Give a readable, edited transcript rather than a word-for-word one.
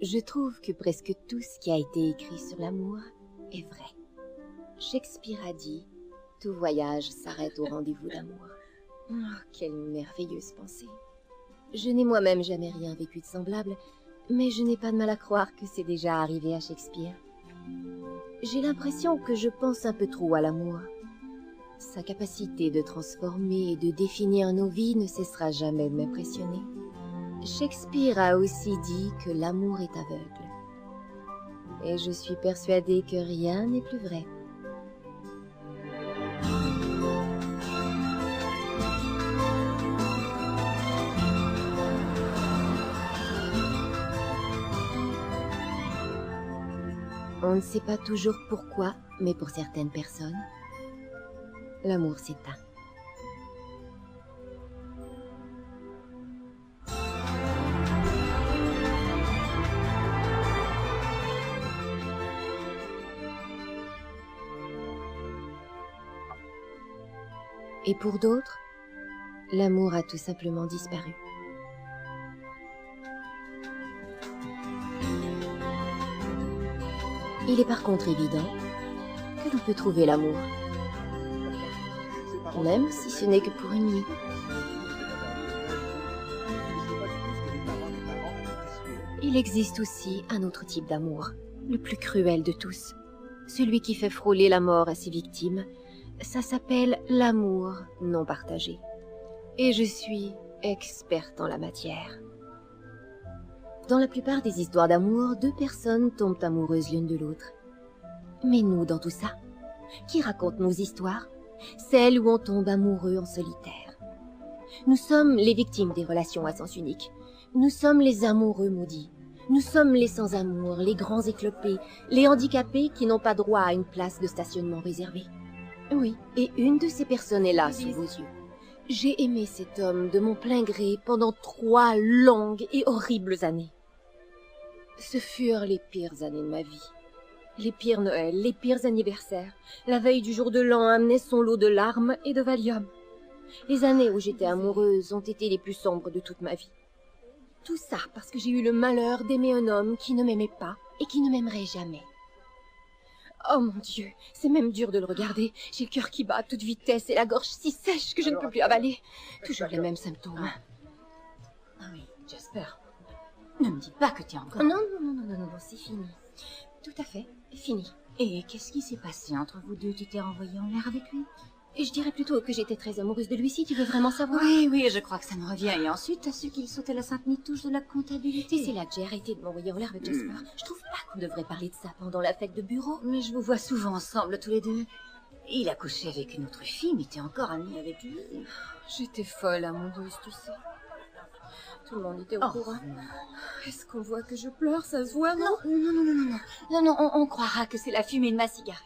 Je trouve que presque tout ce qui a été écrit sur l'amour est vrai. Shakespeare a dit « Tout voyage s'arrête au rendez-vous d'amour ». Oh, quelle merveilleuse pensée. Je n'ai moi-même jamais rien vécu de semblable, mais je n'ai pas de mal à croire que c'est déjà arrivé à Shakespeare. J'ai l'impression que je pense un peu trop à l'amour. Sa capacité de transformer et de définir nos vies ne cessera jamais de m'impressionner. Shakespeare a aussi dit que l'amour est aveugle. Et je suis persuadée que rien n'est plus vrai. On ne sait pas toujours pourquoi, mais pour certaines personnes, l'amour s'éteint. Et pour d'autres, l'amour a tout simplement disparu. Il est par contre évident que l'on peut trouver l'amour, même si ce n'est que pour une nuit. Il existe aussi un autre type d'amour, le plus cruel de tous, celui qui fait frôler la mort à ses victimes. Ça s'appelle l'amour non partagé. Et je suis experte en la matière. Dans la plupart des histoires d'amour, deux personnes tombent amoureuses l'une de l'autre. Mais nous, dans tout ça, qui raconte nos histoires? Celles où on tombe amoureux en solitaire. Nous sommes les victimes des relations à sens unique. Nous sommes les amoureux maudits. Nous sommes les sans-amour, les grands éclopés, les handicapés qui n'ont pas droit à une place de stationnement réservée. Oui, et une de ces personnes est là, sous vos yeux. J'ai aimé cet homme de mon plein gré pendant 3 longues et horribles années. Ce furent les pires années de ma vie. Les pires Noëls, les pires anniversaires. La veille du jour de l'an amenait son lot de larmes et de Valium. Les années où j'étais amoureuse ont été les plus sombres de toute ma vie. Tout ça parce que j'ai eu le malheur d'aimer un homme qui ne m'aimait pas et qui ne m'aimerait jamais. Oh mon Dieu, c'est même dur de le regarder. J'ai le cœur qui bat à toute vitesse et la gorge si sèche que je ne peux plus avaler. Toujours les mêmes symptômes. Ah oui, Jasper. Ne me dis pas que tu es encore... Non, c'est fini. Tout à fait, fini. Et qu'est-ce qui s'est passé entre vous deux? Tu t'es renvoyé en l'air avec lui? Et je dirais plutôt que j'étais très amoureuse de lui, si tu veux vraiment savoir. Oui, je crois que ça me revient. Et ensuite, t'as su qu'il sautait la sainte nitouche de la comptabilité. Et c'est là que j'ai arrêté de m'envoyer en l'air avec Jasper. Je trouve pas qu'on devrait parler de ça pendant la fête de bureau. Mais je vous vois souvent ensemble, tous les deux. Il a couché avec une autre fille, mais t'es encore amie avec lui. J'étais folle amoureuse, tu sais. Tout le monde était au courant. Est-ce qu'on voit que je pleure? Ça se voit, non? Non, on croira que c'est la fumée de ma cigarette.